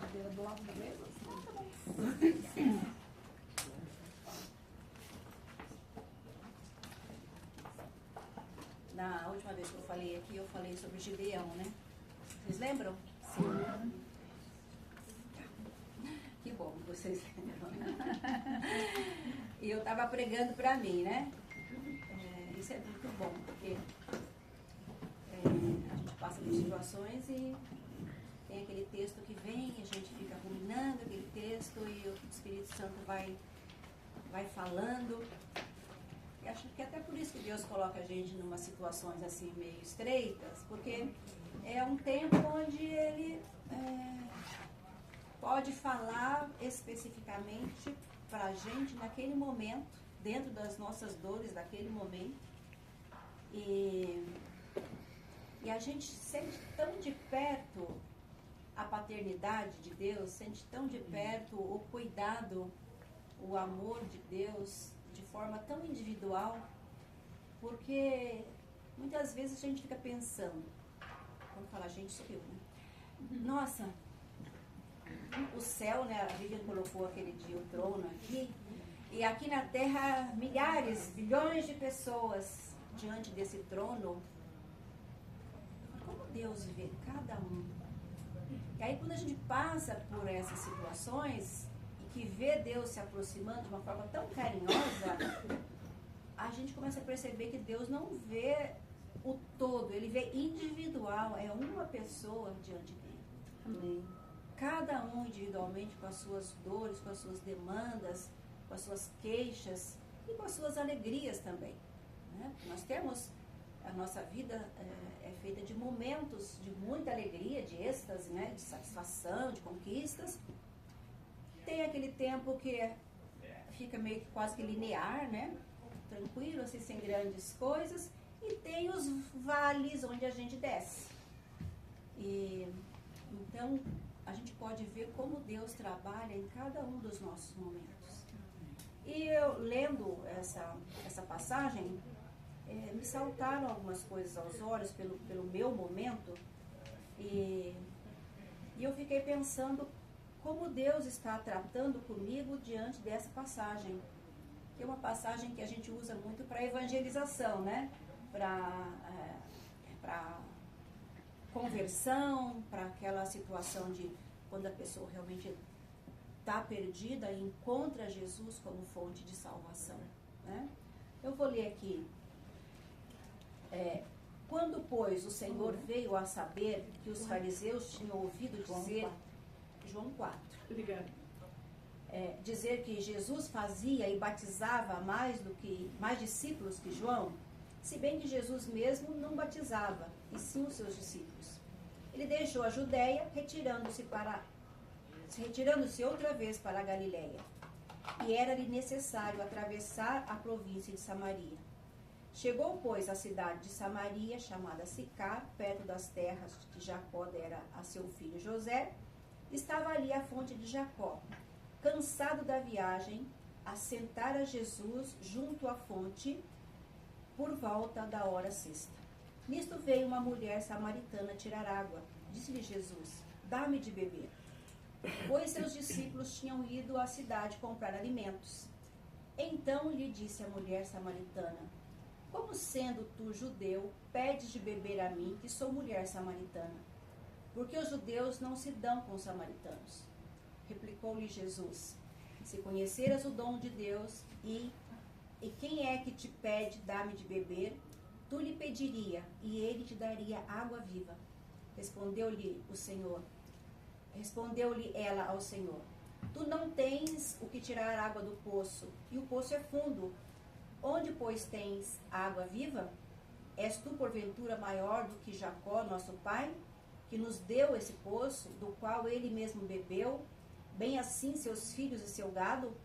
cadeira do lado da mesa? Na última vez que eu falei aqui, eu falei sobre Gideão, né? Vocês lembram? Sim. Que bom que vocês lembram. E eu estava pregando para mim, né? Isso é muito bom, porque a gente passa por situações e tem aquele texto que vem, a gente fica ruminando aquele texto e o Espírito Santo vai falando. E acho que até por isso que Deus coloca a gente em umas situações assim meio estreitas, porque é um tempo onde Ele pode falar especificamente para a gente naquele momento, dentro das nossas dores daquele momento. E a gente sente tão de perto a paternidade de Deus, sente tão de perto o cuidado, o amor de Deus, de forma tão individual, porque muitas vezes a gente fica pensando, vamos falar, gente, sou eu, né? Nossa, o céu, né? A Vivian colocou aquele dia o trono aqui, e aqui na Terra milhares, bilhões de pessoas diante desse trono. Como Deus vê cada um? E aí quando a gente passa por essas situações e que vê Deus se aproximando de uma forma tão carinhosa, a gente começa a perceber que Deus não vê o todo, Ele vê individual, é uma pessoa diante dele. Amém. Cada um individualmente com as suas dores, com as suas demandas, com as suas queixas e com as suas alegrias também, né? Nós temos, a nossa vida é feita de momentos de muita alegria, de êxtase, né? De satisfação, de conquistas. Tem aquele tempo que fica meio que quase que linear, né? Tranquilo, assim, sem grandes coisas. E tem os vales onde a gente desce. E então a gente pode ver como Deus trabalha em cada um dos nossos momentos. E eu, lendo essa passagem, me saltaram algumas coisas aos olhos pelo meu momento, e eu fiquei pensando como Deus está tratando comigo diante dessa passagem, que é uma passagem que a gente usa muito para evangelização, né? Para conversão, para aquela situação de quando a pessoa realmente está perdida e encontra Jesus como fonte de salvação, né? Eu vou ler aqui. Quando, pois, o Senhor veio a saber que os fariseus tinham ouvido dizer... João 4. Obrigada. Dizer que Jesus fazia e batizava mais discípulos que João, se bem que Jesus mesmo não batizava, e sim os seus discípulos. Ele deixou a Judéia, retirando-se outra vez para a Galiléia, e era-lhe necessário atravessar a província de Samaria. Chegou, pois, à cidade de Samaria, chamada Sicar, perto das terras que Jacó dera a seu filho José. Estava ali a fonte de Jacó. Cansado da viagem, assentara Jesus junto à fonte por volta da hora sexta. Nisto veio uma mulher samaritana tirar água. Disse-lhe Jesus: dá-me de beber. Pois seus discípulos tinham ido à cidade comprar alimentos. Então lhe disse a mulher samaritana: como sendo tu judeu, pedes de beber a mim, que sou mulher samaritana? Porque os judeus não se dão com os samaritanos. Replicou-lhe Jesus: se conheceras o dom de Deus e quem é que te pede, dá-me de beber, tu lhe pediria, e ele te daria água viva. Respondeu-lhe ela ao Senhor: tu não tens o que tirar água do poço, e o poço é fundo. Onde, pois, tens água viva? És tu, porventura, maior do que Jacó, nosso pai, que nos deu esse poço, do qual ele mesmo bebeu, bem assim seus filhos e seu gado?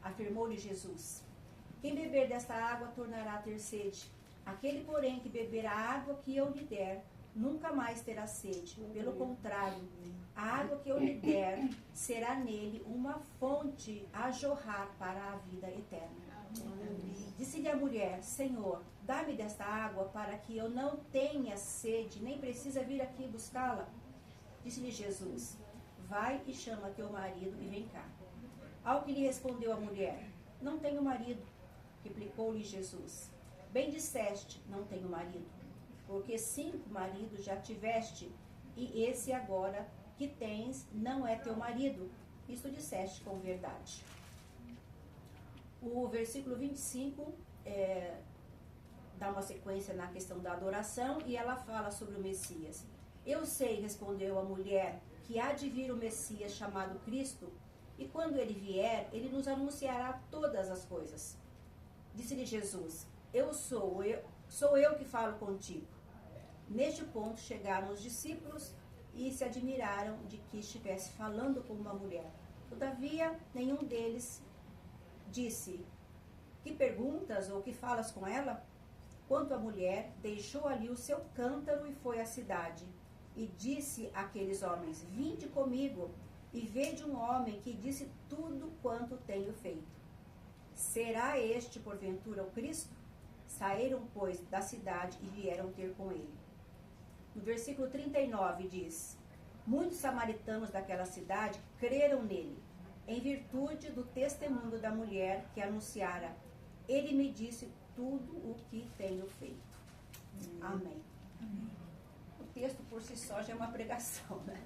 Afirmou-lhe Jesus: quem beber desta água tornará a ter sede. Aquele, porém, que beber a água que eu lhe der, nunca mais terá sede. Pelo contrário, a água que eu lhe der será nele uma fonte a jorrar para a vida eterna. Disse-lhe a mulher: Senhor, dá-me desta água para que eu não tenha sede, nem precisa vir aqui buscá-la. Disse-lhe Jesus: vai e chama teu marido e vem cá. Ao que lhe respondeu a mulher, não tenho marido. Replicou-lhe Jesus, bem disseste, não tenho marido, porque 5 maridos já tiveste, e esse agora que tens não é teu marido. Isto disseste com verdade. O versículo 25 dá uma sequência na questão da adoração, e ela fala sobre o Messias. Eu sei, respondeu a mulher, que há de vir o Messias chamado Cristo, e quando ele vier, ele nos anunciará todas as coisas. Disse-lhe Jesus, sou eu que falo contigo. Neste ponto chegaram os discípulos e se admiraram de que estivesse falando com uma mulher. Todavia, nenhum deles disse, que perguntas ou que falas com ela? Quanto à mulher, deixou ali o seu cântaro e foi à cidade. E disse àqueles homens, vinde comigo e vede um homem que disse tudo quanto tenho feito. Será este, porventura, o Cristo? Saíram, pois, da cidade e vieram ter com ele. No versículo 39 diz, muitos samaritanos daquela cidade creram nele, em virtude do testemunho da mulher que anunciara, ele me disse tudo o que tenho feito. Amém. Amém. O texto por si só já é uma pregação, né?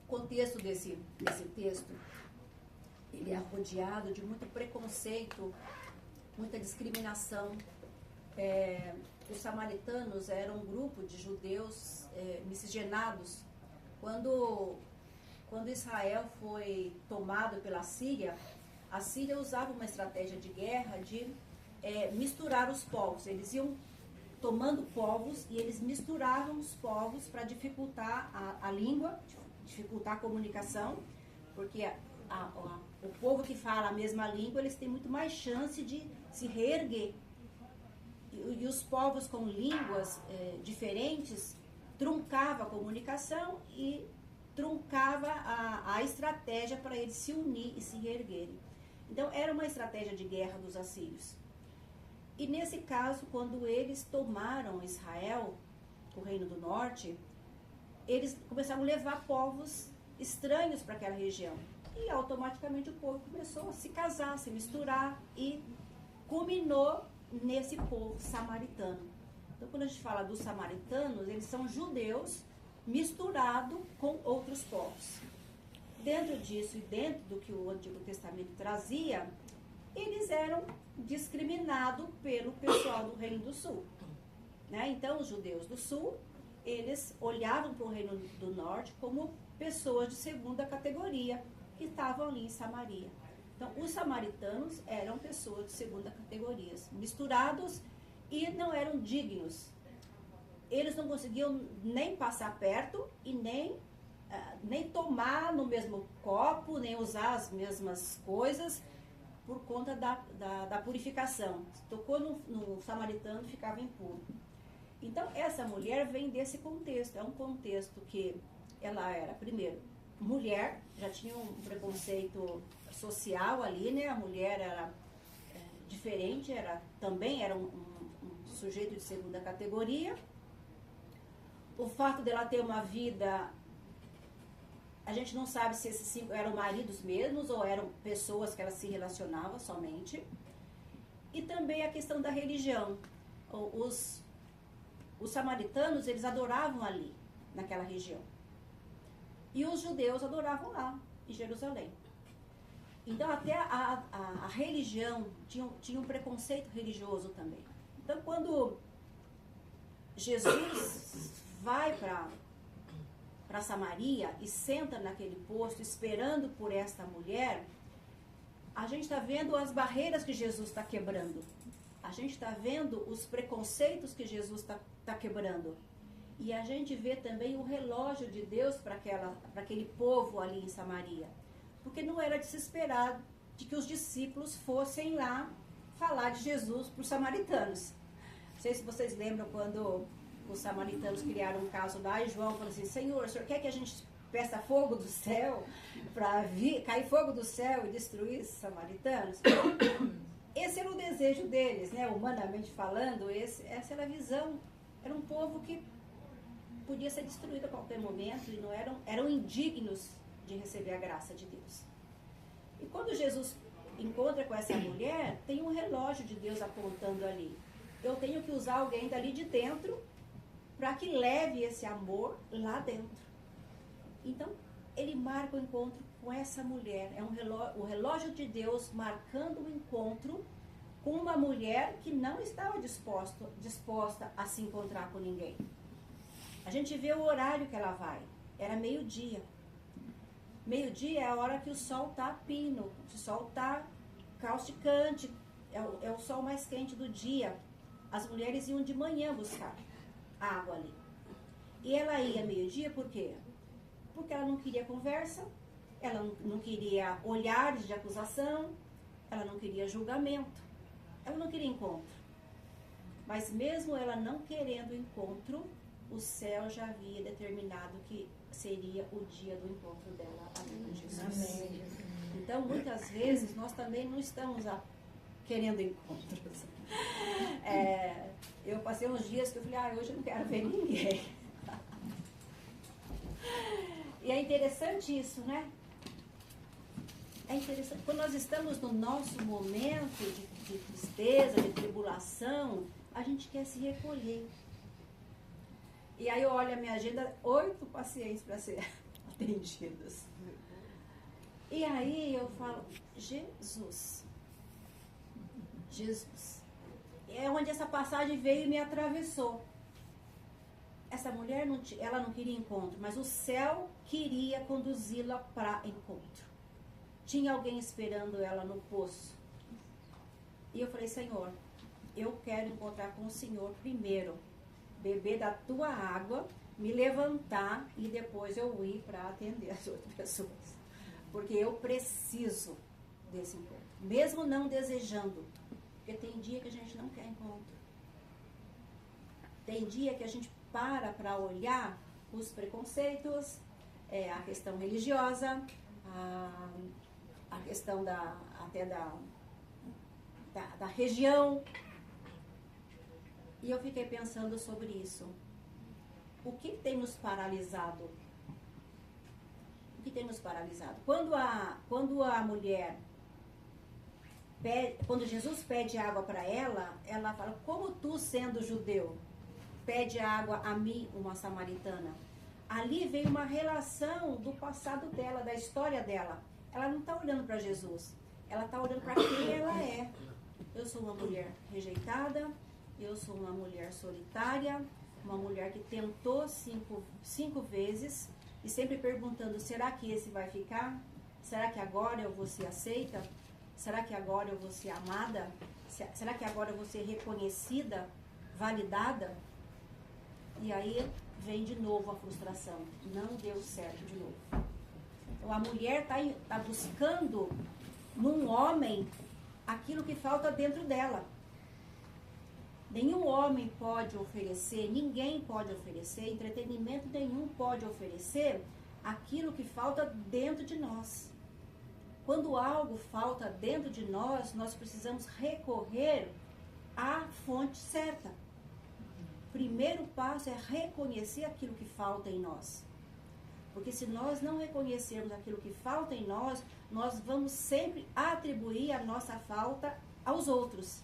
O contexto desse texto, ele é rodeado de muito preconceito, muita discriminação. Os samaritanos eram um grupo de judeus miscigenados. Quando Israel foi tomado pela Síria, a Síria usava uma estratégia de guerra de misturar os povos. Eles iam tomando povos e eles misturavam os povos para dificultar a língua, dificultar a comunicação, porque o povo que fala a mesma língua, eles têm muito mais chance de se reerguer. E os povos com línguas diferentes truncava a comunicação e truncava a estratégia para eles se unir e se reerguerem. Então, era uma estratégia de guerra dos assírios. E nesse caso, quando eles tomaram Israel, o Reino do Norte, eles começaram a levar povos estranhos para aquela região. E automaticamente o povo começou a se casar, se misturar e culminou nesse povo samaritano. Então, quando a gente fala dos samaritanos, eles são judeus misturados com outros povos. Dentro disso e dentro do que o Antigo Testamento trazia, eles eram discriminados pelo pessoal do Reino do Sul. Né? Então, os judeus do Sul, eles olhavam para o Reino do Norte como pessoas de segunda categoria que estavam ali em Samaria. Então, os samaritanos eram pessoas de segunda categoria, misturados e não eram dignos. Eles não conseguiam nem passar perto e nem tomar no mesmo copo, nem usar as mesmas coisas, por conta da purificação. Se tocou no samaritano, ficava impuro. Então, essa mulher vem desse contexto. É um contexto que ela era, primeiro, mulher, já tinha um preconceito social ali, né? A mulher era diferente, também era um sujeito de segunda categoria. O fato dela ter uma vida, a gente não sabe se esses 5 eram maridos mesmos ou eram pessoas que ela se relacionava somente. E também a questão da religião. Os samaritanos, eles adoravam ali, naquela região. E os judeus adoravam lá, em Jerusalém. Então, até a religião, tinha um preconceito religioso também. Então, quando Jesus vai para Samaria e senta naquele posto, esperando por esta mulher, a gente está vendo as barreiras que Jesus está quebrando. A gente está vendo os preconceitos que Jesus está quebrando. E a gente vê também o relógio de Deus para aquele povo ali em Samaria. Porque não era de se esperar de que os discípulos fossem lá falar de Jesus para os samaritanos. Não sei se vocês lembram quando os samaritanos criaram um caso lá e João falou assim, Senhor, o senhor quer que a gente peça fogo do céu para cair fogo do céu e destruir os samaritanos? Esse era o desejo deles, né? Humanamente falando, essa era a visão. Era um povo que podia ser destruído a qualquer momento e não eram indignos de receber a graça de Deus. E quando Jesus encontra com essa mulher, tem um relógio de Deus apontando ali. Eu tenho que usar alguém dali de dentro para que leve esse amor lá dentro. Então, ele marca o encontro com essa mulher. É o relógio de Deus marcando o encontro com uma mulher que não estava disposta a se encontrar com ninguém. A gente vê o horário que ela vai. Era meio-dia. Meio-dia é a hora que o sol está pino, o sol está causticante, é o sol mais quente do dia. As mulheres iam de manhã buscar água ali. E ela ia meio-dia por quê? Porque ela não queria conversa, ela não queria olhares de acusação, ela não queria julgamento, ela não queria encontro. Mas mesmo ela não querendo encontro, o céu já havia determinado que seria o dia do encontro dela ali com Jesus. Amém. Então, muitas vezes, nós também não estamos querendo encontros. Eu passei uns dias que eu falei, hoje eu não quero ver ninguém. E é interessante isso, né? É interessante. Quando nós estamos no nosso momento de tristeza, de tribulação, a gente quer se recolher. E aí eu olho a minha agenda, 8 pacientes para ser atendidos. E aí eu falo, Jesus. É onde essa passagem veio e me atravessou. Essa mulher, ela não queria encontro, mas o céu queria conduzi-la para encontro. Tinha alguém esperando ela no poço. E eu falei, Senhor, eu quero encontrar com o Senhor primeiro. Beber da tua água, me levantar e depois eu ir para atender as outras pessoas. Porque eu preciso desse encontro. Mesmo não desejando. Porque tem dia que a gente não quer encontro. Tem dia que a gente para olhar os preconceitos, a questão religiosa, a questão até da região. E eu fiquei pensando sobre isso. O que tem nos paralisado? O que tem nos paralisado? Quando a mulher, quando Jesus pede água para ela, ela fala, como tu, sendo judeu, pede água a mim, uma samaritana? Ali veio uma relação do passado dela, da história dela. Ela não está olhando para Jesus. Ela está olhando para quem ela é. Eu sou uma mulher rejeitada. Eu sou uma mulher solitária, uma mulher que tentou cinco vezes e sempre perguntando, será que esse vai ficar? Será que agora eu vou ser aceita? Será que agora eu vou ser amada? Será que agora eu vou ser reconhecida, validada? E aí vem de novo a frustração. Não deu certo de novo. Então a mulher está buscando num homem aquilo que falta dentro dela. Nenhum homem pode oferecer, ninguém pode oferecer, entretenimento nenhum pode oferecer aquilo que falta dentro de nós. Quando algo falta dentro de nós, nós precisamos recorrer à fonte certa. O primeiro passo é reconhecer aquilo que falta em nós. Porque se nós não reconhecermos aquilo que falta em nós, nós vamos sempre atribuir a nossa falta aos outros.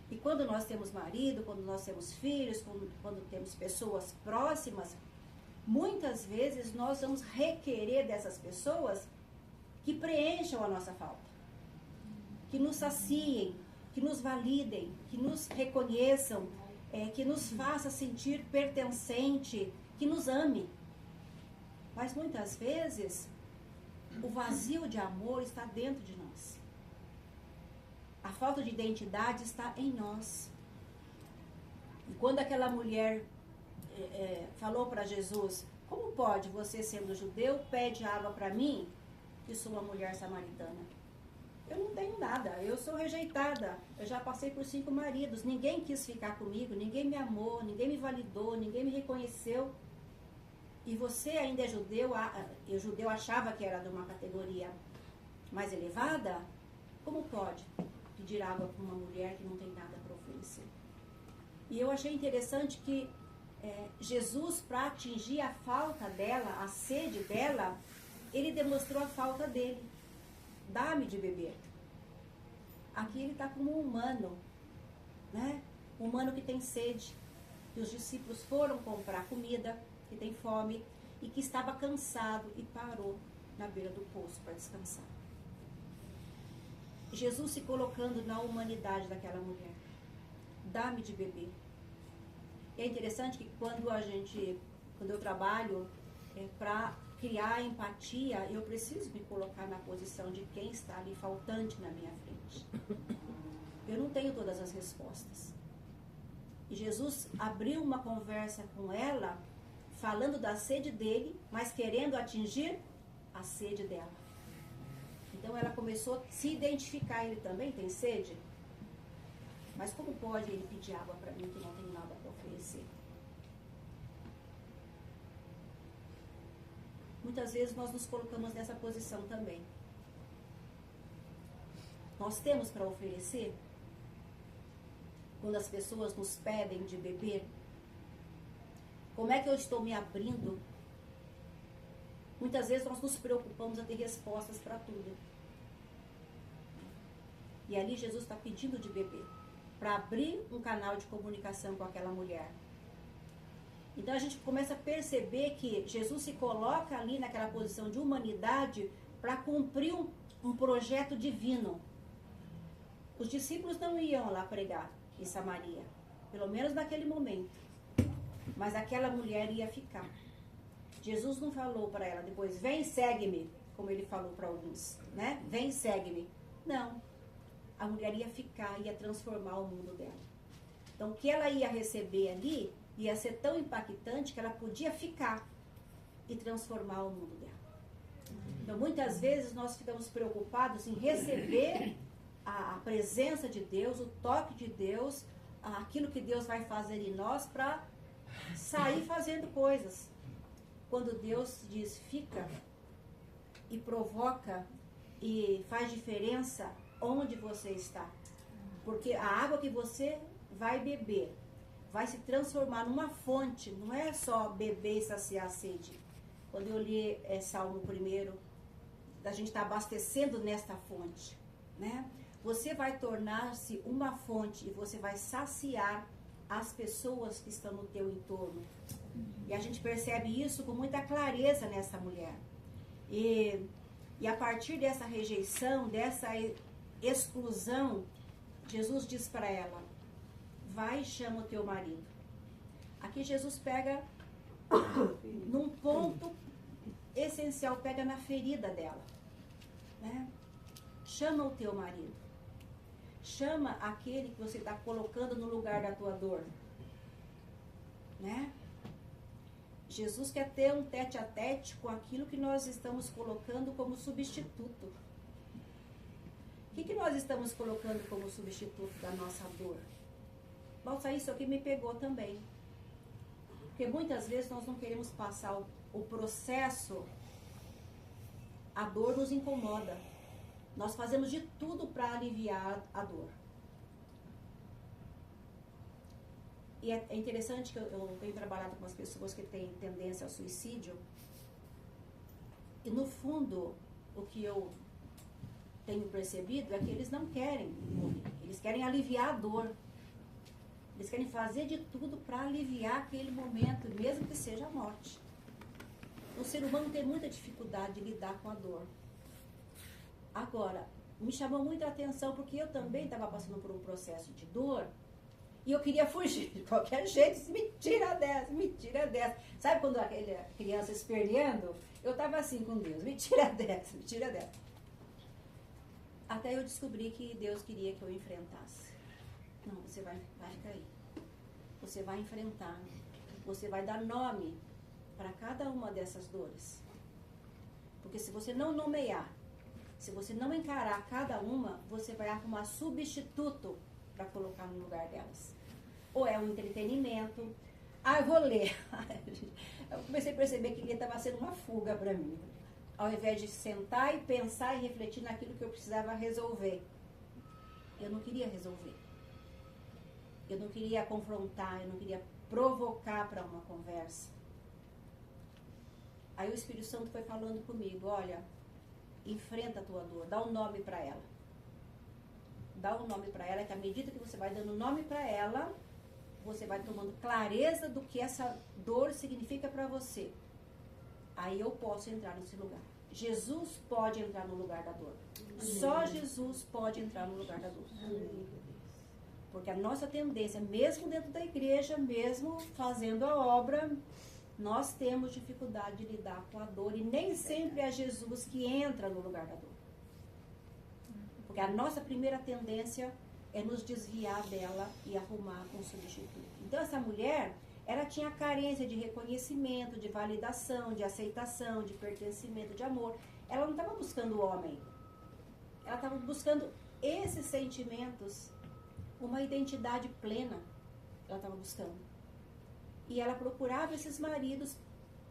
E quando nós temos marido, quando nós temos filhos, quando temos pessoas próximas, muitas vezes nós vamos requerer dessas pessoas que preencham a nossa falta. Que nos saciem, que nos validem, que nos reconheçam, que nos faça sentir pertencente, que nos ame. Mas muitas vezes o vazio de amor está dentro de nós. A falta de identidade está em nós. E quando aquela mulher falou para Jesus, como pode você, sendo judeu, pede água para mim, que sou uma mulher samaritana? Eu não tenho nada, eu sou rejeitada, eu já passei por 5 maridos, ninguém quis ficar comigo, ninguém me amou, ninguém me validou, ninguém me reconheceu. E você ainda é judeu, e o judeu achava que era de uma categoria mais elevada? Como pode pedir água para uma mulher que não tem nada para oferecer? E eu achei interessante que Jesus, para atingir a falta dela, a sede dela, ele demonstrou a falta dele. Dá-me de beber. Aqui ele está como um humano, né? Um humano que tem sede. E os discípulos foram comprar comida, que tem fome, e que estava cansado e parou na beira do poço para descansar. Jesus se colocando na humanidade daquela mulher. Dá-me de beber. E é interessante que quando eu trabalho para criar empatia, eu preciso me colocar na posição de quem está ali faltante na minha frente. Eu não tenho todas as respostas. E Jesus abriu uma conversa com ela, falando da sede dele, mas querendo atingir a sede dela. Então ela começou a se identificar. Ele também tem sede? Mas como pode ele pedir água para mim que não tem nada para oferecer? Muitas vezes nós nos colocamos nessa posição também. Nós temos para oferecer? Quando as pessoas nos pedem de beber? Como é que eu estou me abrindo? Muitas vezes nós nos preocupamos a ter respostas para tudo. E ali Jesus está pedindo de beber, para abrir um canal de comunicação com aquela mulher. Então a gente começa a perceber que Jesus se coloca ali naquela posição de humanidade para cumprir um projeto divino. Os discípulos não iam lá pregar em Samaria, pelo menos naquele momento. Mas aquela mulher ia ficar. Jesus não falou para ela depois, vem, segue-me, como ele falou para alguns, né? Vem, segue-me. Não. A mulher ia ficar, ia transformar o mundo dela. Então, o que ela ia receber ali ia ser tão impactante que ela podia ficar e transformar o mundo dela. Então, muitas vezes nós ficamos preocupados em receber a presença de Deus, o toque de Deus, aquilo que Deus vai fazer em nós para sair fazendo coisas. Quando Deus diz, fica e provoca e faz diferença onde você está. Porque a água que você vai beber vai se transformar numa fonte, não é só beber e saciar a sede. Quando eu li Salmo 1, a gente está abastecendo nesta fonte, né? Você vai tornar-se uma fonte e você vai saciar as pessoas que estão no teu entorno. E a gente percebe isso com muita clareza nessa mulher. E a partir dessa rejeição, dessa exclusão, Jesus diz para ela, vai e chama o teu marido. Aqui Jesus pega num ponto essencial, pega na ferida dela, né? Chama o teu marido. Chama aquele que você está colocando no lugar da tua dor, né? Jesus quer ter um tete-a-tete com aquilo que nós estamos colocando como substituto. O que nós estamos colocando como substituto da nossa dor? Nossa, isso aqui me pegou também. Porque muitas vezes nós não queremos passar o processo, a dor nos incomoda. Nós fazemos de tudo para aliviar a dor. E é interessante que eu tenho trabalhado com as pessoas que têm tendência ao suicídio. E no fundo, o que eu tenho percebido é que eles não querem morrer. Eles querem aliviar a dor. Eles querem fazer de tudo para aliviar aquele momento, mesmo que seja a morte. O ser humano tem muita dificuldade de lidar com a dor. Agora, me chamou muita atenção porque eu também estava passando por um processo de dor e eu queria fugir de qualquer jeito. Me tira dessa, me tira dessa. Sabe quando aquela criança esperneando? Eu estava assim com Deus, me tira dessa, me tira dessa. Até eu descobri que Deus queria que eu enfrentasse. Não, você vai ficar aí. Você vai enfrentar. Você vai dar nome para cada uma dessas dores. Porque se você não nomear, se você não encarar cada uma, você vai arrumar substituto para colocar no lugar delas. Ou é um entretenimento. Eu vou ler. Eu comecei a perceber que ele estava sendo uma fuga para mim. Ao invés de sentar e pensar e refletir naquilo que eu precisava resolver. Eu não queria resolver. Eu não queria confrontar, eu não queria provocar para uma conversa. Aí o Espírito Santo foi falando comigo, olha, enfrenta a tua dor, dá um nome para ela. Dá um nome para ela, que à medida que você vai dando nome para ela, você vai tomando clareza do que essa dor significa para você. Aí eu posso entrar nesse lugar. Jesus pode entrar no lugar da dor. Só Jesus pode entrar no lugar da dor. Porque a nossa tendência, mesmo dentro da igreja, mesmo fazendo a obra, nós temos dificuldade de lidar com a dor. E nem sempre é Jesus que entra no lugar da dor. Porque a nossa primeira tendência é nos desviar dela e arrumar com substituto. Então essa mulher, ela tinha carência de reconhecimento, de validação, de aceitação, de pertencimento, de amor. Ela não estava buscando o homem. Ela estava buscando esses sentimentos, uma identidade plena. Ela estava buscando. E ela procurava esses maridos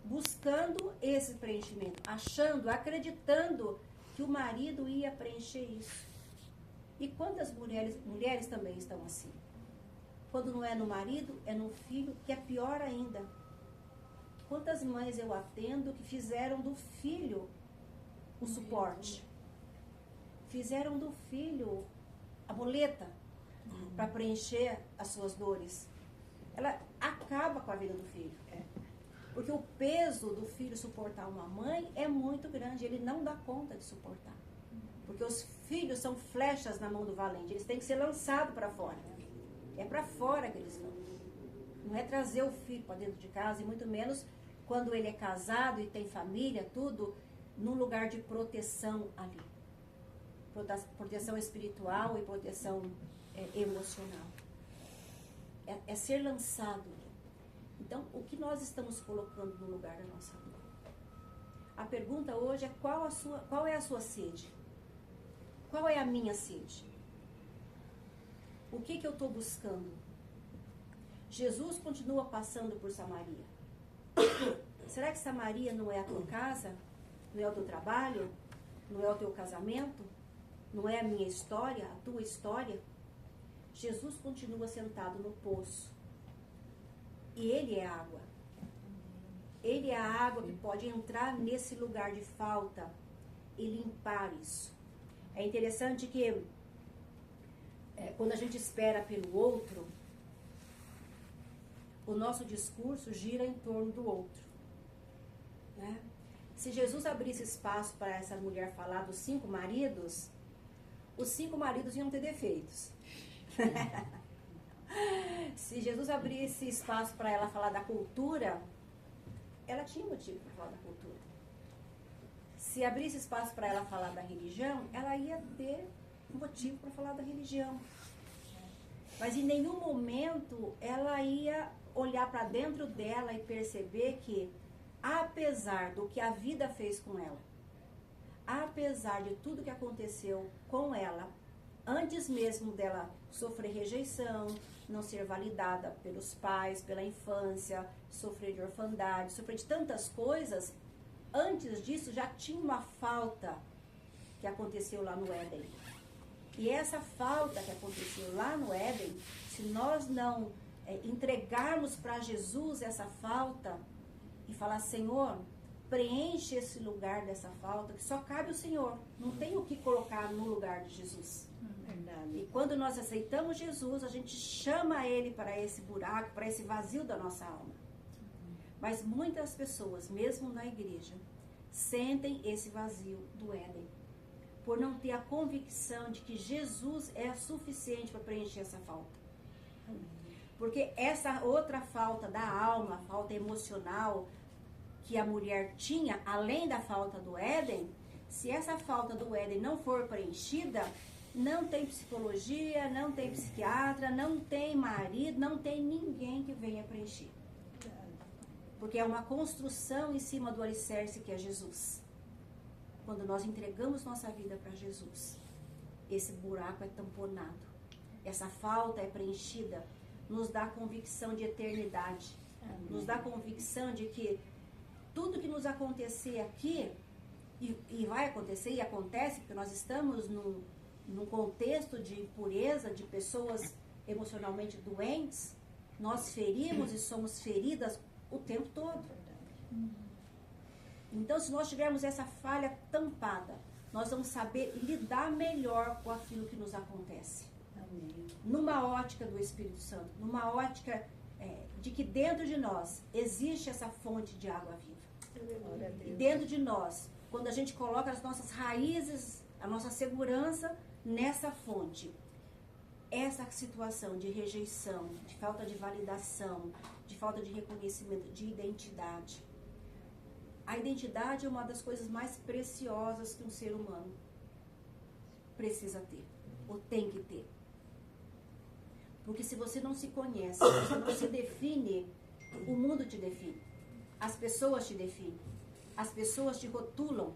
buscando esse preenchimento, achando, acreditando que o marido ia preencher isso. E quantas mulheres também estão assim? Quando não é no marido, é no filho, que é pior ainda. Quantas mães eu atendo que fizeram do filho o suporte? Fizeram do filho a boleta para preencher as suas dores. Ela acaba com a vida do filho. Porque o peso do filho suportar uma mãe é muito grande. Ele não dá conta de suportar. Porque os filhos são flechas na mão do valente. Eles têm que ser lançados para fora. É para fora que eles vão. Não é trazer o filho para dentro de casa, e muito menos quando ele é casado e tem família, tudo, num lugar de proteção ali. Proteção espiritual e proteção emocional. É ser lançado. Então, o que nós estamos colocando no lugar da nossa dor? A pergunta hoje é qual é a sua sede? Qual é a minha sede? O que eu estou buscando? Jesus continua passando por Samaria. Será que Samaria não é a tua casa? Não é o teu trabalho? Não é o teu casamento? Não é a minha história, a tua história? Jesus continua sentado no poço. E Ele é a água. Ele é a água que pode entrar nesse lugar de falta e limpar isso. É interessante que quando a gente espera pelo outro, o nosso discurso gira em torno do outro. Né? Se Jesus abrisse espaço para essa mulher falar dos 5 maridos, os 5 maridos iam ter defeitos. Se Jesus abrisse espaço para ela falar da cultura, ela tinha motivo para falar da cultura. Se abrisse espaço para ela falar da religião, ela ia ter motivo para falar da religião. Mas em nenhum momento ela ia olhar para dentro dela e perceber que, apesar do que a vida fez com ela, apesar de tudo que aconteceu com ela, antes mesmo dela sofrer rejeição, não ser validada pelos pais, pela infância, sofrer de orfandade, sofrer de tantas coisas, antes disso já tinha uma falta que aconteceu lá no Éden. E essa falta que aconteceu lá no Éden, se nós não entregarmos para Jesus essa falta e falar, Senhor, preenche esse lugar dessa falta, que só cabe o Senhor, não tem o que colocar no lugar de Jesus. Verdade. E quando nós aceitamos Jesus, a gente chama Ele para esse buraco, para esse vazio da nossa alma. Mas muitas pessoas, mesmo na igreja, sentem esse vazio do Éden, por não ter a convicção de que Jesus é suficiente para preencher essa falta. Porque essa outra falta da alma, a falta emocional que a mulher tinha, além da falta do Éden, se essa falta do Éden não for preenchida, não tem psicologia, não tem psiquiatra, não tem marido, não tem ninguém que venha preencher. Porque é uma construção em cima do alicerce que é Jesus. Quando nós entregamos nossa vida para Jesus, esse buraco é tamponado, essa falta é preenchida, nos dá convicção de eternidade, nos dá convicção de que tudo que nos acontecer aqui, e vai acontecer e acontece, porque nós estamos num contexto de impureza, de pessoas emocionalmente doentes, Nós ferimos e somos feridas o tempo todo. Então, se nós tivermos essa falha tampada, nós vamos saber lidar melhor com aquilo que nos acontece. Amém. Numa ótica do Espírito Santo, numa ótica de que dentro de nós existe essa fonte de água viva. Glória a Deus. E dentro de nós, quando a gente coloca as nossas raízes, a nossa segurança nessa fonte, essa situação de rejeição, de falta de validação, de falta de reconhecimento, de identidade. A identidade é uma das coisas mais preciosas que um ser humano precisa ter, ou tem que ter. Porque se você não se conhece, se você não se define, o mundo te define. As pessoas te definem. As pessoas te rotulam.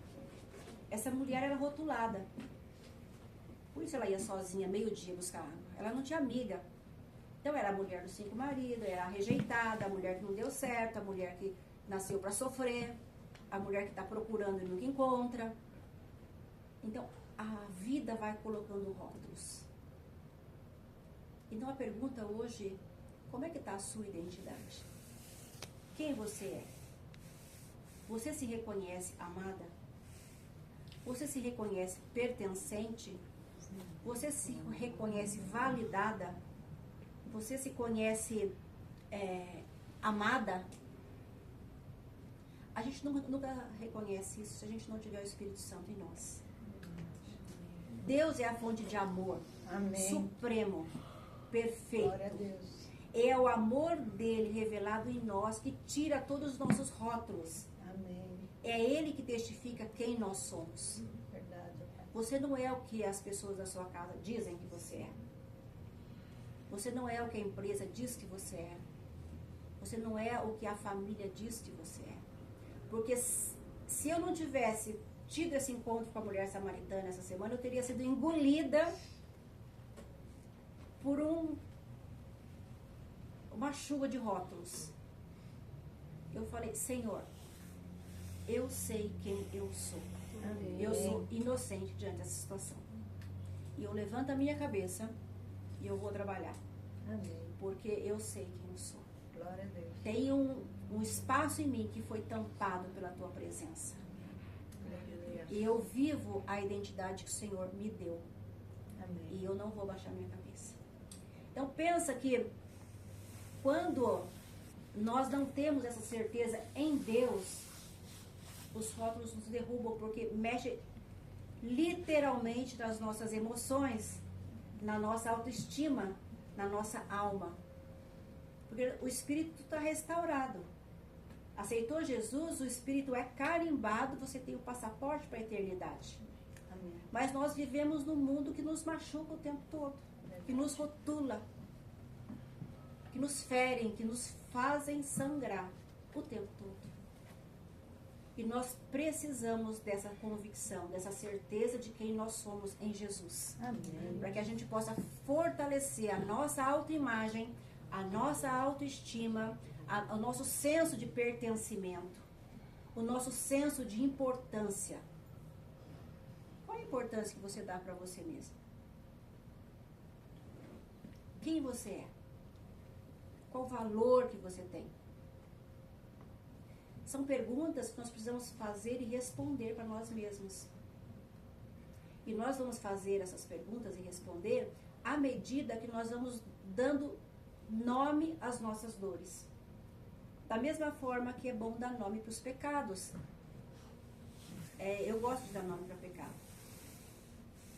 Essa mulher era rotulada. Por isso ela ia sozinha, meio-dia, buscar água. Ela não tinha amiga. Então era a mulher dos 5 maridos, era a rejeitada, a mulher que não deu certo, a mulher que nasceu para sofrer, a mulher que está procurando e nunca encontra. Então a vida vai colocando rótulos. Então a pergunta hoje, como é que está a sua identidade? Quem você é? Você se reconhece amada? Você se reconhece pertencente? Você se reconhece validada? Você se conhece amada? A gente nunca reconhece isso se a gente não tiver o Espírito Santo em nós. Deus é a fonte de amor. Amém. Supremo, perfeito. Glória a Deus. É o amor dele revelado em nós que tira todos os nossos rótulos. Amém. É ele que testifica quem nós somos. Verdade. Você não é o que as pessoas da sua casa dizem que você é. Você não é o que a empresa diz que você é. Você não é o que a família diz que você é. Porque se eu não tivesse tido esse encontro com a mulher samaritana essa semana, eu teria sido engolida por uma chuva de rótulos. Eu falei, Senhor, eu sei quem eu sou. Amém. Eu sou inocente diante dessa situação. E eu levanto a minha cabeça e eu vou trabalhar. Amém. Porque eu sei quem eu sou. Glória a Deus. Tem um espaço em mim que foi tampado pela tua presença. Glória a Deus. E eu vivo a identidade que o Senhor me deu. Amém. E eu não vou baixar minha cabeça. Então pensa que quando nós não temos essa certeza em Deus, os rótulos nos derrubam, porque mexe literalmente nas nossas emoções, na nossa autoestima, na nossa alma. Porque o espírito está restaurado. Aceitou Jesus, o espírito é carimbado, você tem o passaporte para a eternidade. Amém. Mas nós vivemos num mundo que nos machuca o tempo todo, que nos rotula, que nos ferem, que nos fazem sangrar o tempo todo. E nós precisamos dessa convicção, dessa certeza de quem nós somos em Jesus. Amém. Para que a gente possa fortalecer a nossa autoimagem, a nossa autoestima, o nosso senso de pertencimento, o nosso senso de importância. Qual a importância que você dá para você mesmo? Quem você é? Qual o valor que você tem? São perguntas que nós precisamos fazer e responder para nós mesmos. E nós vamos fazer essas perguntas e responder à medida que nós vamos dando nome às nossas dores. Da mesma forma que é bom dar nome para os pecados. Eu gosto de dar nome para pecado.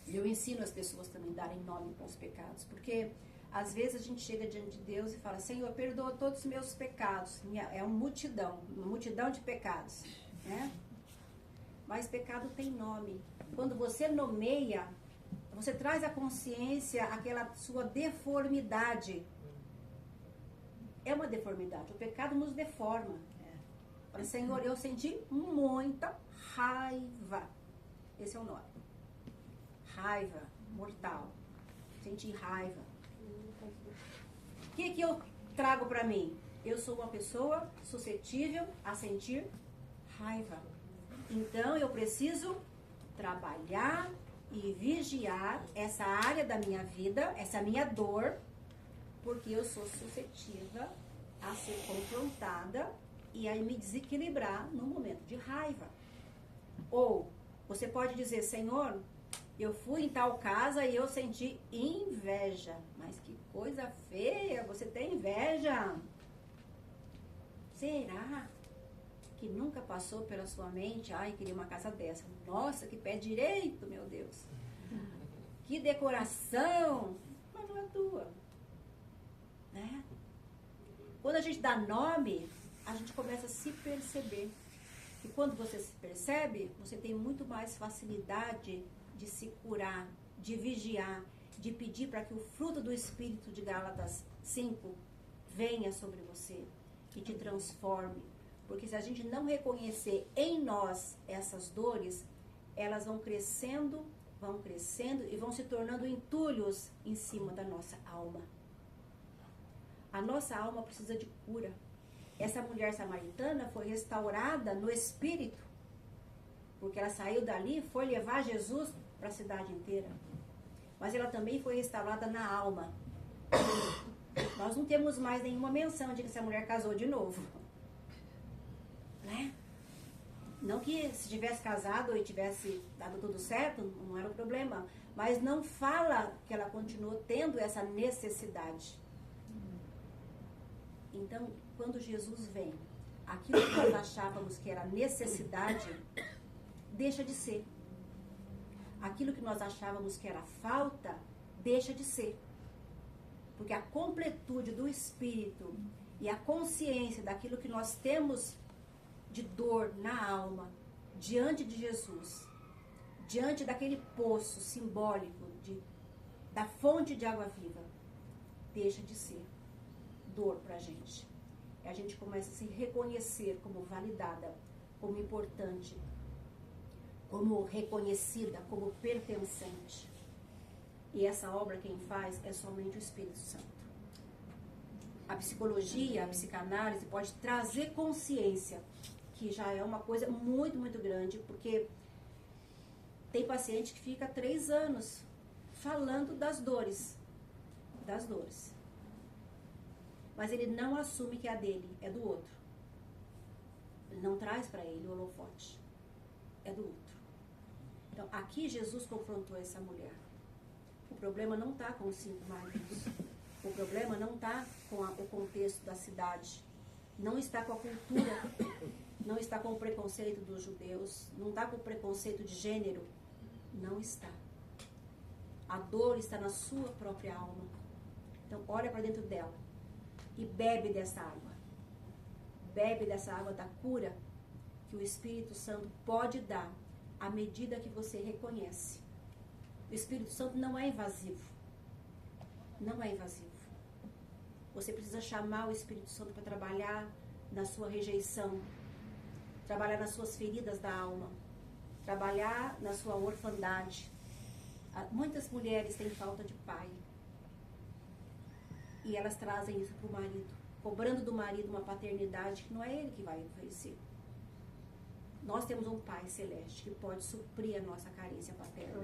Eu ensino as pessoas também a darem nome para os pecados. Porque às vezes a gente chega diante de Deus e fala, Senhor, perdoa todos os meus pecados. É uma multidão de pecados. Né? Mas pecado tem nome. Quando você nomeia, você traz à consciência aquela sua deformidade. É uma deformidade. O pecado nos deforma. Fala, Senhor, eu senti muita raiva. Esse é o nome. Raiva mortal. Senti raiva. O que eu trago para mim? Eu sou uma pessoa suscetível a sentir raiva. Então eu preciso trabalhar e vigiar essa área da minha vida, essa minha dor, Porque eu sou suscetível a ser confrontada e a me desequilibrar no momento de raiva. Ou você pode dizer, Senhor, eu fui em tal casa e eu senti inveja. Mas que coisa feia, você tem inveja? Será que nunca passou pela sua mente, ai, queria uma casa dessa? Nossa, que pé direito, meu Deus. Que decoração. Mas não é tua. Né? Quando a gente dá nome, a gente começa a se perceber. E quando você se percebe, você tem muito mais facilidade de se curar, de vigiar, de pedir para que o fruto do Espírito de Gálatas 5 venha sobre você e te transforme. Porque se a gente não reconhecer em nós essas dores, elas vão crescendo e vão se tornando entulhos em cima da nossa alma. A nossa alma precisa de cura. Essa mulher samaritana foi restaurada no espírito, porque ela saiu dali e foi levar Jesus para a cidade inteira. Mas ela também foi restaurada na alma. Nós não temos mais nenhuma menção de que essa mulher casou de novo. Né? Não que se tivesse casado e tivesse dado tudo certo, não era um problema. Mas não fala que ela continuou tendo essa necessidade. Então, quando Jesus vem, aquilo que nós achávamos que era necessidade, deixa de ser. Aquilo que nós achávamos que era falta, deixa de ser. Porque a completude do Espírito e a consciência daquilo que nós temos de dor na alma, diante de Jesus, diante daquele poço simbólico da fonte de água viva, deixa de ser dor para a gente. E a gente começa a se reconhecer como validada, como importante, como reconhecida, como pertencente. E essa obra quem faz é somente o Espírito Santo. A psicologia, a psicanálise pode trazer consciência, que já é uma coisa muito, muito grande, porque tem paciente que fica 3 anos falando das dores. Das dores. Mas ele não assume que é a dele, é do outro. Ele não traz para ele o holofote. É do outro. Então, aqui Jesus confrontou essa mulher. O problema não está com os 5 maridos. O problema não está com o contexto da cidade. Não está com a cultura. Não está com o preconceito dos judeus. Não está com o preconceito de gênero. Não está. A dor está na sua própria alma. Então, olha para dentro dela. E bebe dessa água. Bebe dessa água da cura que o Espírito Santo pode dar à medida que você reconhece. O Espírito Santo não é invasivo. Não é invasivo. Você precisa chamar o Espírito Santo para trabalhar na sua rejeição, trabalhar nas suas feridas da alma, trabalhar na sua orfandade. Muitas mulheres têm falta de pai. E elas trazem isso para o marido, cobrando do marido uma paternidade que não é ele que vai oferecer. Nós temos um Pai Celeste que pode suprir a nossa carência paterna.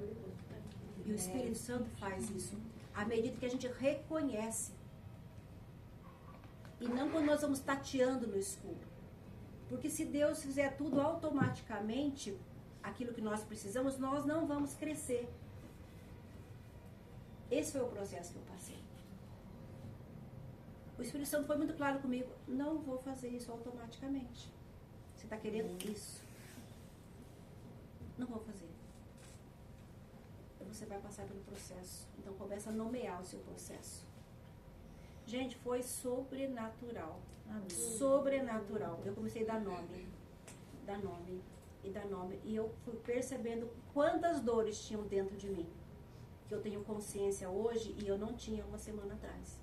E o Espírito Santo faz isso à medida que a gente reconhece. E não quando nós vamos tateando no escuro. Porque se Deus fizer tudo automaticamente, aquilo que nós precisamos, nós não vamos crescer. Esse foi o processo que eu passei. O Espírito Santo foi muito claro comigo. Não vou fazer isso automaticamente. Você está querendo isso? Não vou fazer. Você vai passar pelo processo. Então começa a nomear o seu processo. Gente, foi sobrenatural. Amém. Sobrenatural. Eu comecei a dar nome. Dar nome. E dar nome. E eu fui percebendo quantas dores tinham dentro de mim. Que eu tenho consciência hoje e eu não tinha uma semana atrás.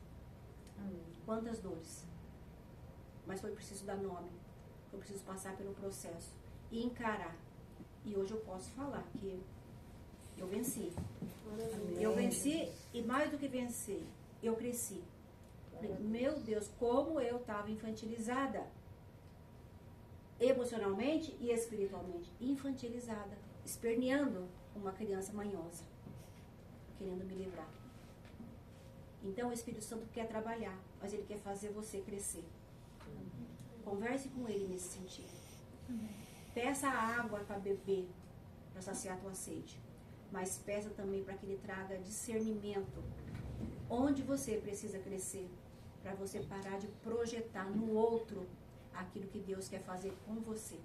Amém. Quantas dores. Mas foi preciso dar nome. Foi preciso passar pelo processo. E encarar. E hoje eu posso falar que eu venci. Amém. Eu venci e mais do que vencer, eu cresci. Meu Deus, como eu estava infantilizada. Emocionalmente e espiritualmente. Infantilizada. Esperneando uma criança manhosa. Querendo me livrar. Então o Espírito Santo quer trabalhar, mas ele quer fazer você crescer. Converse com ele nesse sentido. Peça água para beber, para saciar a tua sede. Mas peça também para que ele traga discernimento. Onde você precisa crescer, para você parar de projetar no outro aquilo que Deus quer fazer com você.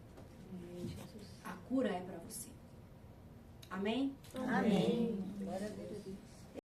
A cura é para você. Amém? Amém. Glória a Deus.